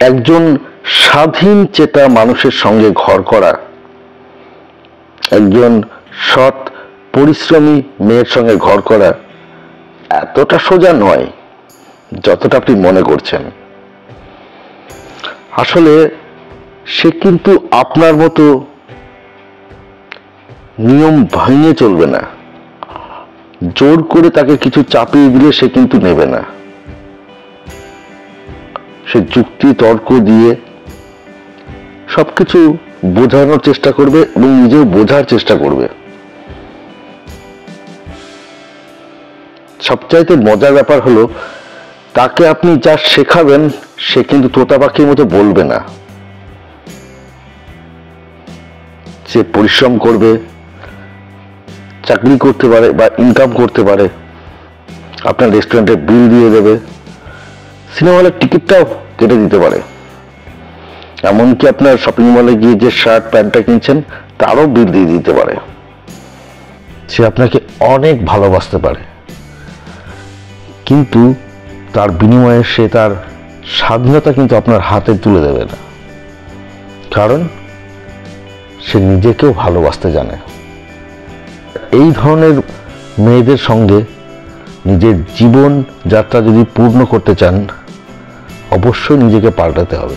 একজন স্বাধীন চেতা মানুষের সঙ্গে ঘর করা একজন সৎ পরিশ্রমী মেয়ের সঙ্গে ঘর করা এতটা সোজা নয় যতটা আপনি মনে করছেন। আসলে সে কিন্তু আপনার মতো নিয়ম ভাঙিয়ে চলবে না, জোর করে তাকে কিছু চাপিয়ে দিলে সে কিন্তু নেবে না। সে যুক্তি তর্ক দিয়ে সবকিছু বোঝানোর চেষ্টা করবে এবং নিজেও বোঝার চেষ্টা করবে। সবচাইতে মজার ব্যাপার হলো তাকে আপনি যা শেখাবেন সে কিন্তু তোতা পাখির মতো বলবে না। সে পরিশ্রম করবে, চাকরি করতে পারে বা ইনকাম করতে পারে, আপনার রেস্টুরেন্টের বিল দিয়ে দেবে, সিনেমা হলের টিকিটটাও কেটে দিতে পারে, এমনকি আপনার শপিং মলে গিয়ে যে শার্ট প্যান্টটা কিনছেন তারও বিল দিয়ে দিতে পারে। সে আপনাকে অনেক ভালোবাসতে পারে, কিন্তু তার বিনিময়ে সে তার স্বাধীনতা কিন্তু আপনার হাতে তুলে দেবে না, কারণ সে নিজেকেও ভালোবাসতে জানে। এই ধরনের মেয়েদের সঙ্গে নিজের জীবন যাত্রা যদি পূর্ণ করতে চান অবশ্যই নিজেকে পাল্টাতে হবে।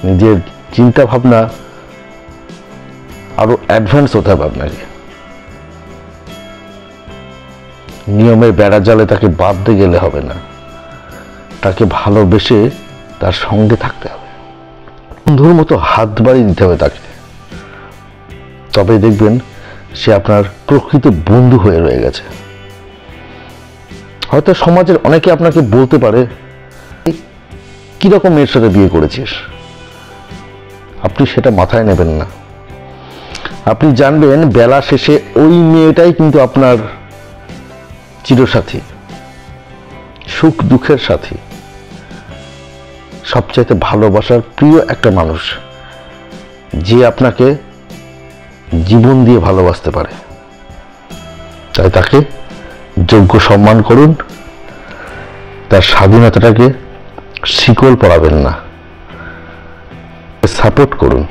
নিজের চিন্তা ভাবনা আরো অ্যাডভান্স হতে হবে আপনাকে। নিয়মের বেড়াজালে তাকে বাঁধতে গেলে হবে না, তাকে ভালোবেসে তার সঙ্গে থাকতে হবে, বন্ধুর মতো হাত বাড়িয়ে দিতে হবে তাকে। তবে দেখবেন সে আপনার প্রকৃত বন্ধু হয়ে রয়ে গেছে। হয়তো সমাজের অনেকে আপনাকে বলতে পারে কিরকম মেয়ের সাথে বিয়ে করেছিস, আপনি সেটা মাথায় নেবেন না। আপনি জানবেন বেলা শেষে ওই মেয়েটাই কিন্তু আপনার চিরসাথী, সুখ দুঃখের সাথী, সবচাইতে ভালোবাসার প্রিয় একটা মানুষ, যে আপনাকে জীবন দিয়ে ভালোবাসতে পারে। তাই তাকে যোগ্য সম্মান করুন, তার স্বাধীনতাটাকে শিকল পরাবেন না, সাপোর্ট করুন।